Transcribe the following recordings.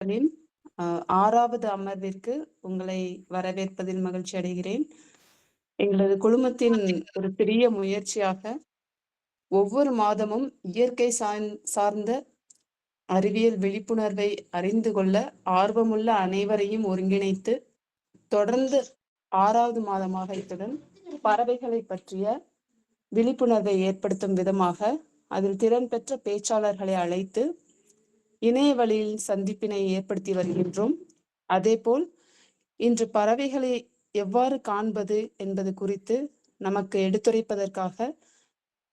களின் 6வது அமர்விற்கு உங்களை வரவேற்பதில் மகிழ்ச்சி அடைகிறேன். எங்களது குழுமத்தின் ஒரு பெரிய முயற்சியாக ஒவ்வொரு மாதமும் இயற்கை சார்ந்த அறிவியல் விழிப்புணர்வை அறிந்து கொள்ள ஆர்வமுள்ள அனைவரையும் ஒருங்கிணைத்து தொடர்ந்து 6வது மாதமாக இத்துடன் பறவைகளை பற்றிய விழிப்புணர்வை ஏற்படுத்தும் விதமாக அதில் திறன் பெற்ற பேச்சாளர்களை அழைத்து இணைய வழியில் சந்திப்பினை ஏற்படுத்தி வருகின்றோம். அதேபோல் இன்று பறவைகளை எவ்வாறு காண்பது என்பது குறித்து நமக்கு எடுத்துரைப்பதற்காக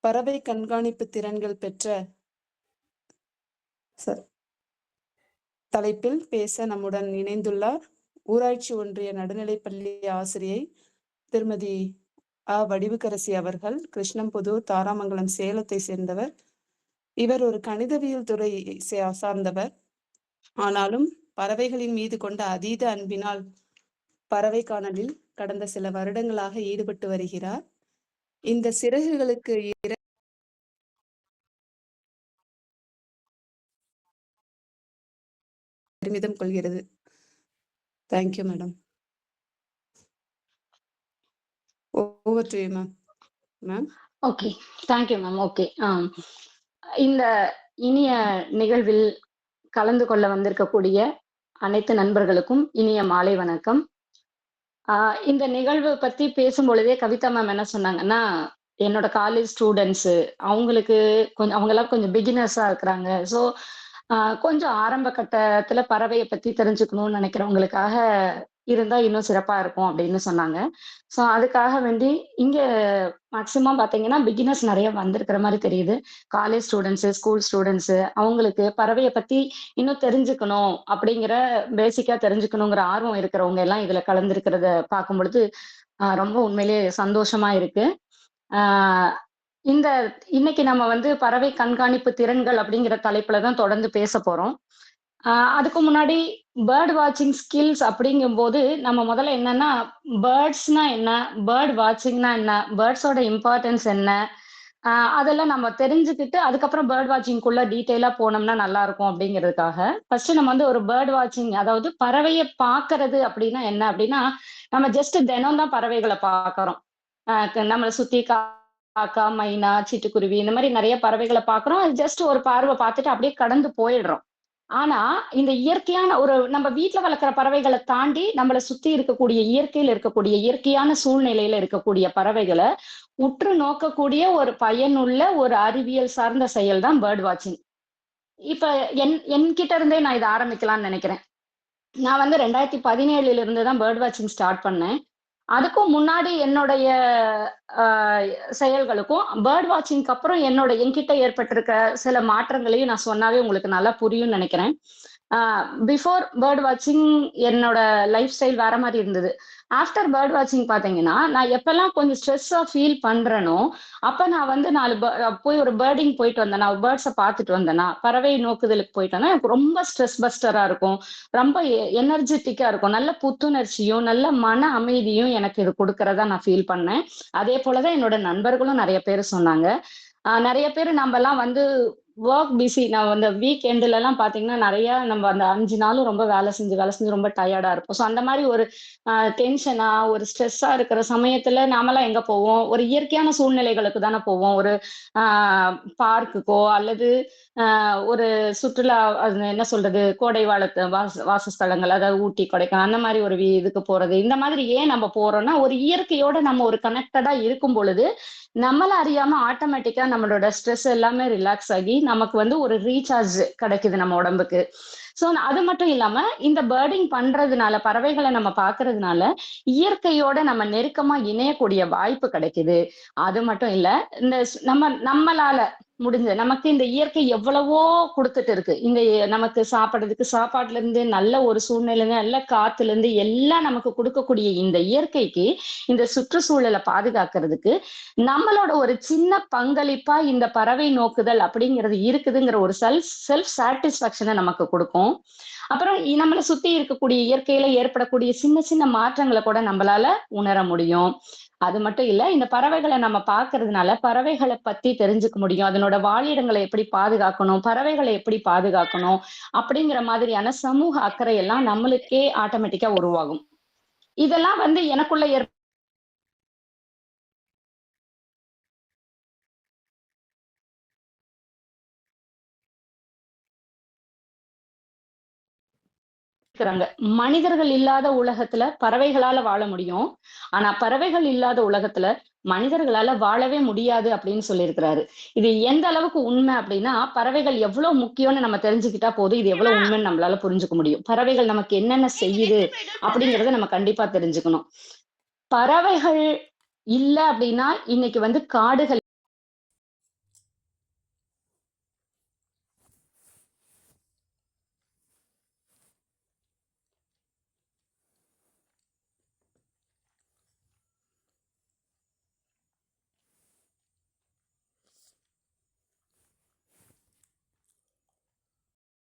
பறவை கண்காணிப்பு திறன்கள் பெற்ற தலைப்பில் பேச நம்முடன் இணைந்துள்ளார் ஊராட்சி ஒன்றிய நடுநிலைப்பள்ளி ஆசிரியை திருமதி வடிவுக்கரசி அவர்கள். கிருஷ்ணம்புதூர், தாராமங்கலம், சேலத்தை சேர்ந்தவர். இவர் ஒரு கணிதவியல் துறை சார்ந்தவர். ஆனாலும் பறவைகளின் மீது கொண்ட அதீத அன்பினால் பறவை காணலில் கடந்த சில வருடங்களாக ஈடுபட்டு வருகிறார். இந்த சிறகுகளுக்கு பெருமிதம் கொள்கிறது. Thank you madam. Over to you ma'am. Okay, thank you ma'am. Okay, இந்த இனிய நிகழ்வில் கலந்து கொள்ள வந்திருக்கக்கூடிய அனைத்து நண்பர்களுக்கும் இனிய மாலை வணக்கம். இந்த நிகழ்வு பத்தி பேசும் பொழுதே கவிதா மேம் என்ன சொன்னாங்கன்னா, என்னோட காலேஜ் ஸ்டூடெண்ட்ஸ் அவங்களுக்கு அவங்கெல்லாம் கொஞ்சம் பிகினர்ஸா இருக்கிறாங்க. ஸோ கொஞ்சம் ஆரம்ப கட்டத்துல பறவையை பத்தி தெரிஞ்சுக்கணும்னு நினைக்கிறவங்களுக்காக இருந்தா இன்னும் சிறப்பா இருக்கும் அப்படின்னு சொன்னாங்க. ஸோ அதுக்காக வேண்டி இங்க மேக்சிமம் பாத்தீங்கன்னா பிகினர்ஸ் நிறைய வந்திருக்கிற மாதிரி தெரியுது. காலேஜ் ஸ்டூடெண்ட்ஸ், ஸ்கூல் ஸ்டூடெண்ட்ஸ் அவங்களுக்கு பறவையை பத்தி இன்னும் தெரிஞ்சுக்கணும் அப்படிங்கிற பேசிக்கா தெரிஞ்சுக்கணுங்கிற ஆர்வம் இருக்கிறவங்க எல்லாம் இதுல கலந்துருக்கிறத பார்க்கும் பொழுது ரொம்ப உண்மையிலேயே சந்தோஷமா இருக்கு. இன்னைக்கு நம்ம பறவை கண்காணிப்பு திறன்கள் அப்படிங்கிற தலைப்புலதான் தொடர்ந்து பேச போறோம். அதுக்கு முன்னாடி பேர்ட் வாட்சிங் ஸ்கில்ஸ் அப்படிங்கும்போது நம்ம முதல்ல என்னன்னா, பேர்ட்ஸ்னா என்ன, பேர்ட் வாட்சிங்னா என்ன, பேர்ட்ஸோட இம்பார்ட்டன்ஸ் என்ன, அதெல்லாம் நம்ம தெரிஞ்சுக்கிட்டு அதுக்கப்புறம் பேர்ட் வாட்சிங்குள்ள டீட்டெயிலா போனோம்னா நல்லா இருக்கும் அப்படிங்கிறதுக்காக ஃபர்ஸ்ட் நம்ம ஒரு பேர்ட் வாட்சிங், அதாவது பறவையை பார்க்கறது அப்படின்னா என்ன அப்படின்னா, நம்ம ஜஸ்ட் தினம் தான் பறவைகளை பார்க்கறோம். நம்மளை சுத்தி காக்கா, மைனா, சிட்டுக்குருவி இந்த மாதிரி நிறைய பறவைகளை பார்க்கறோம். அது ஜஸ்ட் ஒரு பார்வை பார்த்துட்டு அப்படியே கடந்து போயிடுறோம். ஆனா இந்த இயற்கையான நம்ம வீட்டுல வளர்க்குற பறவைகளை தாண்டி நம்மளை சுத்தி இருக்கக்கூடிய இயற்கையில இருக்கக்கூடிய இயற்கையான சூழ்நிலையில இருக்கக்கூடிய பறவைகளை உற்று நோக்கக்கூடிய ஒரு பயனுள்ள ஒரு அறிவியல் சார்ந்த செயல் தான் பேர்ட் வாட்சிங். இப்ப என்கிட்ட இருந்தே நான் இதை ஆரம்பிக்கலாம்னு நினைக்கிறேன். நான் 2017 இருந்துதான் பேர்ட் வாட்சிங் ஸ்டார்ட் பண்ணேன். அதுக்கும் முன்னாடி என்னுடைய செயல்களுக்கும் பேர்ட் வாட்சிங்க்கு அப்புறம் என்கிட்ட ஏற்பட்டிருக்க சில மாற்றங்களையும் நான் சொன்னாவே உங்களுக்கு நல்லா புரியும்னு நினைக்கிறேன். பிஃபோர் பேர்ட் வாட்சிங் என்னோட லைஃப் ஸ்டைல் வேற மாதிரி இருந்தது. ஆஃப்டர் பேர்ட் வாட்சிங் பாத்தீங்கன்னா, நான் எப்பெல்லாம் கொஞ்சம் ஸ்ட்ரெஸ்ஸா ஃபீல் பண்றேனோ அப்ப நான் போய் ஒரு பேர்டிங் போயிட்டு வந்தேன்னா, பேர்ட்ஸை பார்த்துட்டு வந்தேன்னா, பறவை நோக்குதலுக்கு போயிட்டு வந்தா எனக்கு ரொம்ப ஸ்ட்ரெஸ் பஸ்டரா இருக்கும், ரொம்ப எனர்ஜெட்டிக்கா இருக்கும், நல்ல புத்துணர்ச்சியும் நல்ல மன அமைதியும் எனக்கு இது கொடுக்கறதா நான் ஃபீல் பண்ணேன். அதே போலதான் என்னோட நண்பர்களும் நிறைய பேர் சொன்னாங்க. நிறைய பேர் நம்ம எல்லாம் ஒர்க் பிஸி, நான் வீக் எண்ட்ல எல்லாம் பாத்தீங்கன்னா நிறைய நம்ம அந்த 5 நாளும் ரொம்ப வேலை செஞ்சு ரொம்ப டயர்டா இருப்போம். ஸோ அந்த மாதிரி ஒரு டென்ஷனா ஒரு ஸ்ட்ரெஸ்ஸா இருக்கிற சமயத்துல நாமெல்லாம் எங்க போவோம்? ஒரு இயற்கையான சூழ்நிலைகளுக்கு தானே போவோம். ஒரு பார்க்குக்கோ அல்லது ஒரு சுற்றுலா, அது என்ன சொல்றது, கோடை வாசஸ்தலங்கள், அதாவது ஊட்டி, கொடைக்கானல் அந்த மாதிரி ஒரு இதுக்கு போறது. இந்த மாதிரி ஏன் நம்ம போறோம்னா, ஒரு இயற்கையோட நம்ம ஒரு கனெக்டடா இருக்கும் பொழுது நம்மள அறியாம ஆட்டோமேட்டிக்கா நம்மளோட ஸ்ட்ரெஸ் எல்லாமே ரிலாக்ஸ் ஆகி நமக்கு ஒரு ரீசார்ஜ் கிடைக்குது நம்ம உடம்புக்கு. சோ அது மட்டும் இல்லாம இந்த பேர்டிங் பண்றதுனால, பறவைகளை நம்ம பாக்குறதுனால இயற்கையோட நம்ம நெருக்கமா இணையக்கூடிய வாய்ப்பு கிடைக்குது. அது மட்டும் இல்ல, இந்த நம்மளால முடிஞ்ச நமக்கு இந்த இயற்கை எவ்வளவோ கொடுத்துட்டு இருக்கு. இந்த நமக்கு சாப்பிடுறதுக்கு சாப்பாட்டுல இருந்து நல்ல ஒரு சூழ்நிலை, நல்ல காத்துல இருந்து எல்லாம் நமக்கு கொடுக்கக்கூடிய இந்த இயற்கைக்கு, இந்த சுற்றுச்சூழலை பாதுகாக்கிறதுக்கு நம்மளோட ஒரு சின்ன பங்களிப்பா இந்த பறவை நோக்குதல் அப்படிங்கிறது இருக்குதுங்கிற ஒரு செல்ஃப் சாட்டிஸ்பாக்சனை நமக்கு கொடுக்கும். அப்புறம் நம்மளை சுத்தி இருக்கக்கூடிய இயற்கையில ஏற்படக்கூடிய சின்ன சின்ன மாற்றங்களை கூட நம்மளால உணர முடியும். அது மட்டும் இல்ல, இந்த பறவைகள நம்ம பார்க்கறதுனால பறவைகள பத்தி தெரிஞ்சுக்க முடியும். அதனோட வாழிடங்கள எப்படி பாதுகாக்கணும், பறவைகள எப்படி பாதுகாக்கணும், அப்படிங்கிற மாதிரியான சமூக அக்கறை எல்லாம் நம்மளுக்கே ஆட்டோமேட்டிக்கா உருவாகும். இதெல்லாம் வந்து எனக்குள்ள இருக்கிறாங்க. மனிதர்கள் இல்லாத உலகத்துல பறவைகளால வாழ முடியும். ஆனா பறவைகள் இல்லாத உலகத்துல மனிதர்களால வாழவே முடியாது அப்படின்னு சொல்லியிருக்கிறாரு. இது எந்த அளவுக்கு உண்மை அப்படின்னா, பறவைகள் எவ்வளவு முக்கியம்னு நம்ம தெரிஞ்சுக்கிட்டா போதும், இது எவ்வளவு உண்மைன்னு நம்மளால புரிஞ்சுக்க முடியும். பறவைகள் நமக்கு என்னென்ன செய்யுது அப்படிங்கிறத நம்ம கண்டிப்பா தெரிஞ்சுக்கணும். பறவைகள் இல்ல அப்படின்னா இன்னைக்கு வந்து காடுகள்